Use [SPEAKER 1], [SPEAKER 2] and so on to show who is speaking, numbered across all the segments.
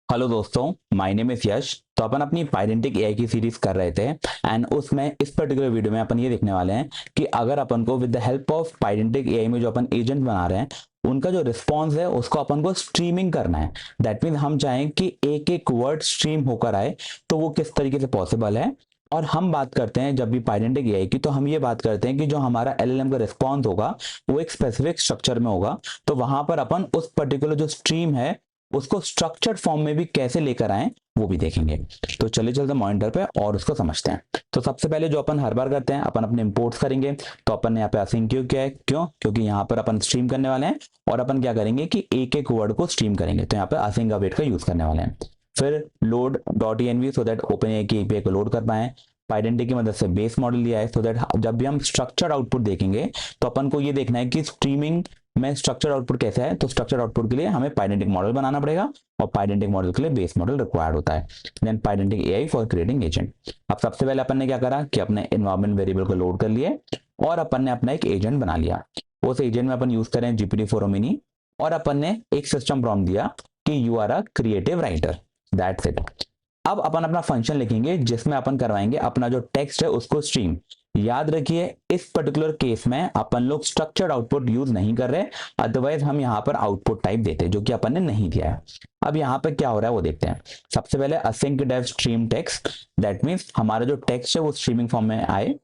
[SPEAKER 1] Hello दोस्तों, my name is यश। तो अपन अपनी पाइडेंटिक एआई की सीरीज कर रहे थे एंड उसमें इस पर्टिकुलर वीडियो में अपन ये देखने वाले हैं कि अगर अपन को with the help of Pydantic AI में जो अपन एजेंट बना रहे हैं उनका जो रिस्पॉन्स है उसको अपन को स्ट्रीमिंग करना है। दैट मीन्स हम चाहें कि एक एक वर्ड स्ट्रीम होकर आए, तो वो किस तरीके से पॉसिबल है। और हम बात करते हैं जब भी पाइडेंटिक एआई की, तो हम ये बात करते हैं कि जो हमारा एलएलएम का रिस्पॉन्स होगा वो एक स्पेसिफिक स्ट्रक्चर में होगा। तो वहां पर अपन उस पर्टिकुलर जो स्ट्रीम है उसको स्ट्रक्चर्ड फॉर्म में भी कैसे लेकर आए वो भी देखेंगे। तो चलिए चलते मॉनिटर पे और उसको समझते हैं। तो सबसे पहले जो अपन हर बार करते हैं, अपन अपने इंपोर्ट्स करेंगे। तो अपन ने यहाँ पे असिंग क्यों किया है, क्यों? क्योंकि यहाँ पर अपन स्ट्रीम करने वाले हैं और अपन क्या करेंगे कि एक एक वर्ड को स्ट्रीम करेंगे। तो यहाँ पे असिंग अवेट का यूज करने वाले हैं। फिर load dot env so that open API को लोड कर पाए। पाइडेंटिटी की मदद से बेस मॉडल लिया है सो दैट जब भी हम स्ट्रक्चर्ड आउटपुट देखेंगे तो अपन को ये देखना है कि स्ट्रीमिंग में स्ट्रक्चर आउटपुट कैसा है। तो स्ट्रक्चर आउटपुट के लिए हमें पाइडेंटिक मॉडल बनाना पड़ेगा और पाइडेंटिक मॉडल के लिए बेस मॉडल रिक्वायर्ड होता है। Then Pydantic AI for creating agent. अब सबसे पहले अपन ने क्या करा कि अपने एनवायरमेंट वेरिएबल को लोड कर लिए और अपन ने अपना एक एजेंट बना लिया। उस एजेंट में अपन यूज करें GPT-4 मिनी और अपन ने एक सिस्टम प्रॉम्प्ट दिया कि you are a creative writer. That's it. अब अपन अपना फंक्शन लिखेंगे जिसमें अपन करवाएंगे अपना जो टेक्स्ट है उसको स्ट्रीम। याद रखिए इस पर्टिकुलर केस में अपन लोग स्ट्रक्चर्ड आउटपुट यूज नहीं कर रहे, अदरवाइज हम यहाँ पर आउटपुट टाइप देते जो कि अपन ने नहीं दिया है। अब यहाँ पे क्या हो रहा है वो देखते हैं। सबसे पहले async dev stream text, that means हमारा जो टेक्स्ट है वो स्ट्रीमिंग फॉर्म में आए।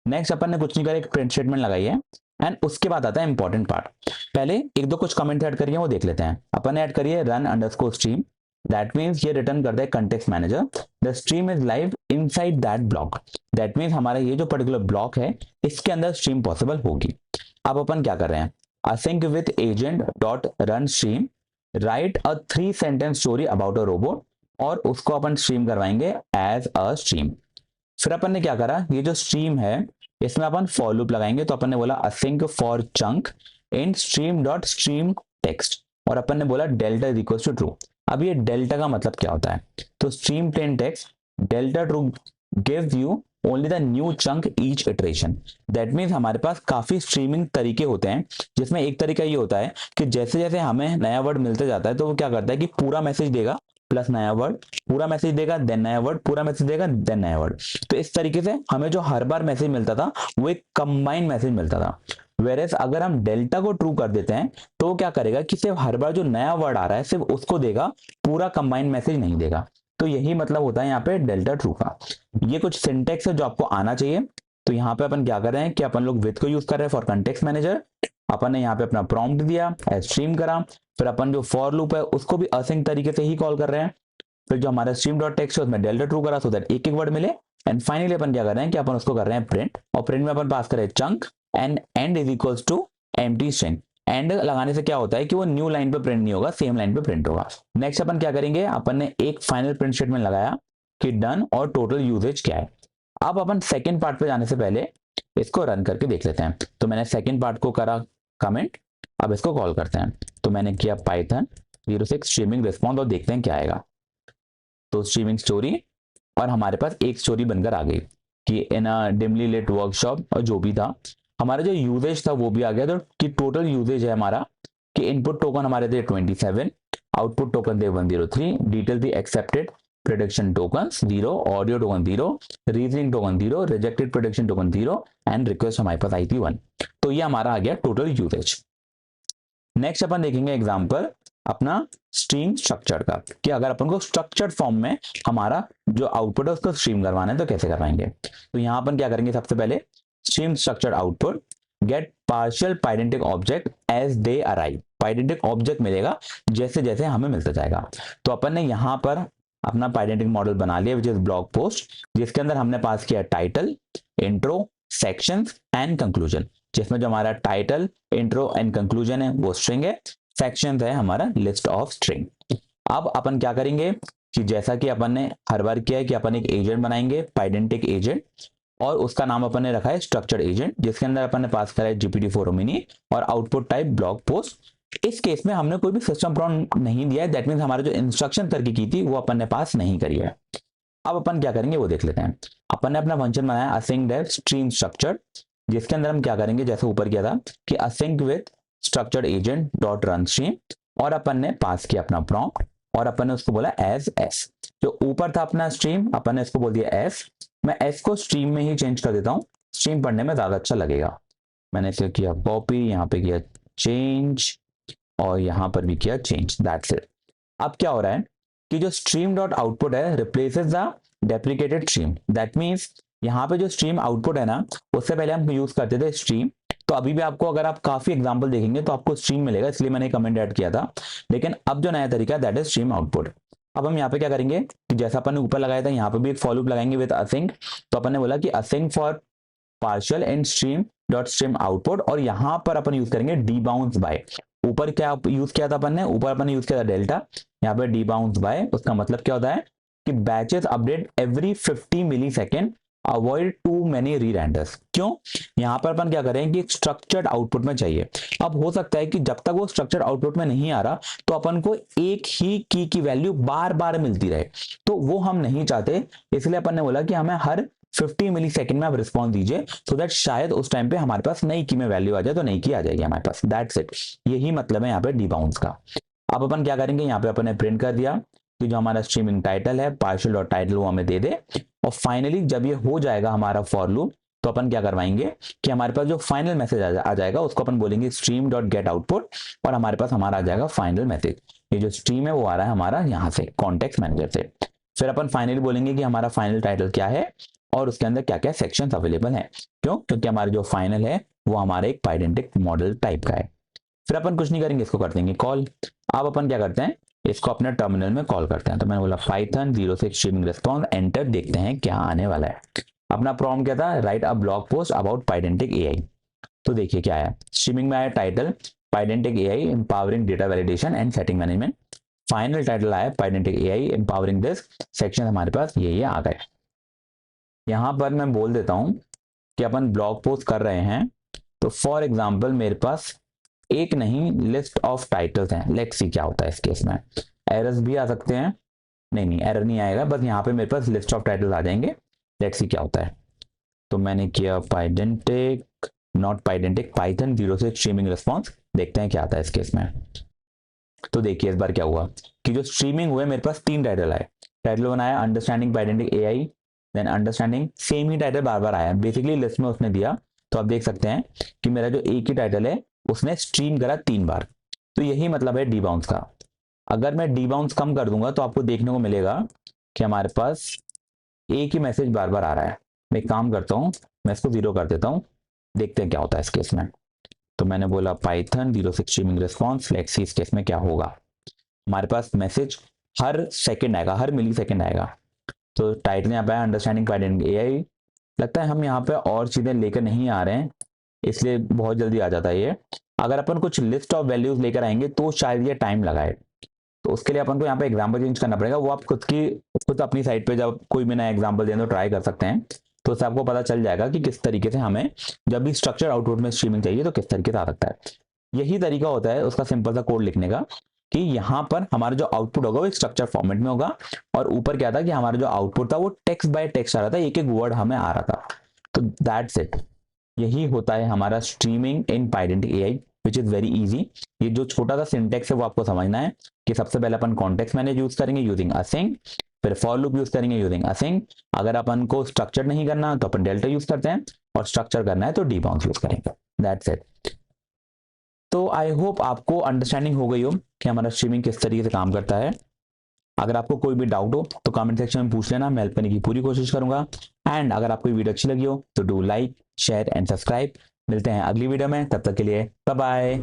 [SPEAKER 1] नेक्स्ट अपन ने कुछ नहीं करा, एक प्रिंट स्टेटमेंट लगाई है एंड उसके बाद आता है इंपॉर्टेंट पार्ट। पहले एक दो कुछ कमेंट ऐड करिए वो देख लेते हैं। अपन ऐड करिए run underscore stream, that means ये रिटर्न करता है context manager, the stream is live inside that block. That means हमारा ये जो पर्टिकुलर ब्लॉक है इसके अंदर स्ट्रीम पॉसिबल होगी। अब अपन क्या कर रहे हैं, async with agent dot run stream write a 3 sentence story about a robot और उसको अपन स्ट्रीम करवाएंगे एज अ स्ट्रीम। फिर अपन ने क्या करा, ये जो स्ट्रीम है इसमें अपन फॉर लूप लगाएंगे। तो अपन ने बोला async for chunk in stream dot stream text और अपन ने बोला delta is equal to true. अब ये डेल्टा का मतलब क्या होता है, तो stream plain text delta true gives you only the new chunk each iteration. That means हमारे पास काफी स्ट्रीमिंग तरीके होते हैं जिसमें एक तरीका ये होता है कि जैसे जैसे हमें नया वर्ड मिलते जाता है तो वो क्या करता है कि पूरा मैसेज देगा प्लस नया वर्ड, पूरा मैसेज देगा देन नया वर्ड, पूरा मैसेज देगा देन नया वर्ड। तो इस तरीके से हमें जो हर बार मैसेज मिलता था वो एक कंबाइंड मैसेज मिलता था। वेरेस अगर हम डेल्टा को ट्रू कर देते हैं तो वो क्या करेगा कि सिर्फ हर बार जो नया वर्ड आ रहा है सिर्फ उसको देगा, पूरा कंबाइंड मैसेज नहीं देगा। तो यही मतलब होता है यहाँ पे डेल्टा ट्रू का। ये कुछ सिंटेक्स है जो आपको आना चाहिए। तो यहाँ पे अपन क्या कर रहे हैं कि अपन लोग विथ को यूज कर रहे हैं फॉर कंटेक्स्ट मैनेजर। अपन ने यहाँ पे अपना प्रॉम्प्ट दिया, स्ट्रीम करा, फिर अपन जो फॉर लूप है उसको भी असिंक तरीके से ही कॉल कर रहे हैं। फिर जो हमारा स्ट्रीम डॉट टेक्स्ट है उसमें डेल्टा ट्रू करा सो दैट एक एक वर्ड मिले। एंड फाइनली अपन क्या कर रहे हैं कि अपन उसको कर रहे हैं प्रिंट और प्रिंट में अपन पास करें chunk and end is equals to empty string. End लगाने से क्या होता है कि वो न्यू लाइन पे प्रिंट नहीं होगा, सेम लाइन पे प्रिंट होगा। नेक्स्ट अपन क्या करेंगे, अपन ने एक फाइनल प्रिंट स्टेटमेंट लगाया कि डन और टोटल यूजेज क्या है। अब अपन सेकंड पार्ट पे जाने से पहले इसको रन करके देख लेते हैं। तो मैंने सेकंड पार्ट को करा कमेंट, अब इसको कॉल करते हैं। तो मैंने किया पाइथन 06 स्ट्रीमिंग रिस्पॉन्स और देखते हैं क्या आएगा। तो स्ट्रीमिंग स्टोरी और हमारे पास एक स्टोरी बनकर आ गई कि इन अ डिमली लिट वर्कशॉप, और जो भी था हमारा जो यूजेज था वो भी आ गया। तो कि टोटल यूजेज है हमारा कि इनपुट टोकन हमारे थे 27, आउटपुट टोकन थे 103, डिटेल थी accepted, production token 0, audio token 0, reasoning token 0, rejected production token 0 and request हमारे पास आई थी 1। तो ये हमारा आ गया टोटल यूजेज। नेक्स्ट अपन देखेंगे एग्जांपल अपना स्ट्रीम स्ट्रक्चर का कि अगर अपन को स्ट्रक्चर्ड फॉर्म में हमारा जो आउटपुट है उसको स्ट्रीम करवाना है तो कैसे करवाएंगे। तो यहां अपन क्या करेंगे, सबसे पहले stream structured output get partial Pydantic object as they arrive. Pydantic object मिलेगा जैसे जैसे हमें मिलता जाएगा। तो अपन ने यहां पर अपना पाइडेंटिक मॉडल बना लिया विच इज ब्लॉग पोस्ट, जिसके अंदर हमने पास किया title, intro, sections and conclusion, जिसमें जो हमारा टाइटल, इंट्रो एंड कंक्लूजन है वो स्ट्रिंग है, सेक्शन है हमारा लिस्ट ऑफ स्ट्रिंग। अब अपन क्या करेंगे कि जैसा कि अपन ने हर बार किया है कि अपन एक एजेंट बनाएंगे, पाइडेंटिक एजेंट, और उसका नाम अपन ने रखा है स्ट्रक्चर्ड एजेंट, जिसके अंदर अपन ने पास करा है GPT-4 मिनी और आउटपुट टाइप ब्लॉग पोस्ट। इस केस में हमने कोई भी सिस्टम प्रॉम्प्ट नहीं दिया है, दैट मींस हमारा जो इंस्ट्रक्शन करके की थी वो अपन ने पास नहीं करी है। अब अपन क्या करेंगे वो देख लेते हैं। अपन ने अपना फंक्शन बनाया असिंक डेव स्ट्रीम स्ट्रक्चर, जिसके अंदर हम क्या करेंगे जैसे ऊपर किया था कि async with structured agent dot run stream और अपन ने पास किया अपना प्रॉम्प्ट और अपन ने उसको बोला एज एस। जो ऊपर था अपना स्ट्रीम, अपन ने इसको बोल दिया एस। मैं एस को स्ट्रीम में ही चेंज कर देता हूँ, स्ट्रीम पढ़ने में ज्यादा अच्छा लगेगा। मैंने इसे किया कॉपी, यहाँ पे किया चेंज और यहाँ पर भी किया चेंज, दैट्स इट। अब क्या हो रहा है कि जो स्ट्रीम डॉट आउटपुट है replaces the deprecated stream. That means यहाँ पे जो स्ट्रीम आउटपुट है ना, उससे पहले हम यूज करते थे स्ट्रीम। तो अभी भी आपको, अगर आप काफी एग्जांपल देखेंगे तो आपको स्ट्रीम मिलेगा, इसलिए मैंने कमेंट ऐड किया था। लेकिन अब जो नया तरीका है दैट इज स्ट्रीम आउटपुट। अब हम यहाँ पे क्या करेंगे कि जैसा अपन ने ऊपर लगाया था, यहाँ पे भी एक फॉर लूप लगाएंगे विद असिंग। तो अपन ने बोला कि using for partial in stream dot stream output, और यहाँ पर अपन यूज करेंगे डी बाउंस बाय। ऊपर क्या यूज किया था अपन ने, ऊपर अपन ने यूज किया था डेल्टा, यहाँ पे डी बाउंस बाय। उसका मतलब क्या होता है कि batches update every 50 millisecond, avoid too many rerenders. क्यों, यहाँ पर अपन क्या करें कि स्ट्रक्चर्ड आउटपुट में चाहिए। अब हो सकता है कि जब तक वो स्ट्रक्चर्ड आउटपुट में नहीं आ रहा तो अपन को एक ही की वैल्यू बार बार मिलती रहे, तो वो हम नहीं चाहते। इसलिए अपन ने बोला कि हमें हर 50 मिली सेकेंड में आप रिस्पॉन्स दीजिए, सो दैट शायद उस टाइम पे हमारे पास नई की में वैल्यू आ जाए, तो नई की आ जाएगी हमारे पास। दैट्स इट, यही मतलब है यहाँ पे डीबाउंस का। अब अपन क्या करेंगे, यहाँ पे अपन ने प्रिंट कर दिया कि जो हमारा स्ट्रीमिंग टाइटल है पार्शियल डॉट टाइटल वो हमें दे दे। और फाइनली जब ये हो जाएगा हमारा फॉर लूप, तो अपन क्या करवाएंगे कि हमारे पास जो फाइनल मैसेज आ जाएगा उसको अपन बोलेंगे स्ट्रीम डॉट गेट आउटपुट, और हमारे पास हमारा आ जाएगा फाइनल मैसेज। ये जो स्ट्रीम है वो आ रहा है हमारा यहाँ से कॉन्टेक्स्ट मैनेजर से। फिर अपन फाइनली बोलेंगे कि हमारा फाइनल टाइटल क्या है और उसके अंदर क्या क्या सेक्शन अवेलेबल हैं। क्यों, क्योंकि हमारा जो फाइनल है वो हमारे एक पाइडेंटिक मॉडल टाइप का है। फिर अपन कुछ नहीं करेंगे, इसको कर देंगे कॉल। अब अपन क्या करते हैं, इसको अपने टर्मिनल में कॉल करते हैं। तो मैंने बोला पाइथन 06 स्ट्रीमिंग रिस्पॉन्स, एंटर, देखते हैं क्या आने वाला है। अपना प्रॉम्प्ट क्या था, write a blog post about Pydantic AI. तो देखिए क्या आया, स्ट्रीमिंग में आया title Pydantic AI empowering data validation and setting management. Final title आया Pydantic AI empowering this section. हमारे पास ये आ गए। यहाँ पर मैं बोल देता हूँ कि अपन ब्लॉग पोस्ट कर रहे हैं, तो फॉर एग्जाम्पल मेरे पास एक नहीं लिस्ट ऑफ टाइटल्स हैं। लेट्स सी क्या होता है इस केस में। एरर्स भी आ सकते हैं, नहीं एरर नहीं आएगा, बस यहाँ पे मेरे पास लिस्ट ऑफ टाइटल्स आ जाएंगे। लेट्स सी क्या होता है। तो मैंने किया पाइडेंटिक नॉट पाइडेंटिक पाइथन 06 स्ट्रीमिंग रिस्पॉन्स, देखते हैं क्या आता है इस केस में। तो देखिए इस बार क्या हुआ कि जो स्ट्रीमिंग हुए मेरे पास 3 टाइटल आए। टाइटल बनाया understanding Pydantic AI, then understanding, same ही टाइटल बार बार आया, बेसिकली लिस्ट में उसने दिया। तो आप देख सकते हैं कि मेरा जो एक ही टाइटल है उसने स्ट्रीम करा 3 बार। तो यही मतलब है डीबाउंस का। अगर मैं डीबाउंस कम कर दूंगा तो आपको देखने को मिलेगा कि हमारे पास एक ही मैसेज बार बार आ रहा है। मैं एक काम करता हूँ, मैं इसको 0 कर देता हूँ, देखते हैं क्या होता है इस केस में। तो मैंने बोला Python 06 streaming response, let's see इस केस में क्या होगा। हमारे पास मैसेज हर सेकंड आएगा, हर मिली सेकंड आएगा। तो टाइटल यहाँ पे अंडरस्टैंडिंग पाइडेंटिक एआई। लगता है हम यहाँ पे और चीजें लेकर नहीं आ रहे हैं, इसलिए बहुत जल्दी आ जाता है ये। अगर अपन कुछ लिस्ट ऑफ वैल्यूज लेकर आएंगे तो शायद ये टाइम लगाए। तो उसके लिए अपन को यहाँ पे एग्जांपल चेंज करना पड़ेगा। वो आप खुद अपनी साइड पे जब कोई भी नया एग्जांपल दें तो ट्राई कर सकते हैं, तो उससे आपको पता चल जाएगा कि किस तरीके से हमें जब भी स्ट्रक्चर आउटपुट में स्ट्रीमिंग चाहिए तो किस तरीके से आ सकता है। यही तरीका होता है उसका सिंपल सा कोड लिखने का, कि यहाँ पर हमारा जो आउटपुट होगा वो एक स्ट्रक्चर फॉर्मेट में होगा, और ऊपर क्या था कि हमारा जो आउटपुट था वो टेक्स्ट बाय टेक्स्ट आ रहा था, एक एक वर्ड हमें आ रहा था। तो दैट्स इट, यही होता है हमारा streaming in Pydantic AI, which is very easy. ये जो छोटा सा सिंटेक्स है वो आपको समझना है कि सबसे पहले अपन कॉन्टेक्स्ट मैनेज यूज करेंगे यूजिंग असिंग, फिर फॉर लूप यूज करेंगे यूजिंग असिंग। अगर अपन को स्ट्रक्चर नहीं करना तो अपन डेल्टा यूज करते हैं, और स्ट्रक्चर करना है तो डीबाउंस यूज करेंगे। That's it. तो आई होप आपको अंडरस्टैंडिंग हो गई हो कि हमारा स्ट्रीमिंग किस तरीके से काम करता है। अगर आपको कोई भी डाउट हो तो कमेंट सेक्शन में पूछ लेना, मैं हेल्प करने की पूरी कोशिश करूंगा। एंड अगर आपको वीडियो अच्छी लगी हो तो do like, share and subscribe. मिलते हैं अगली वीडियो में, तब तक के लिए बाय बाय।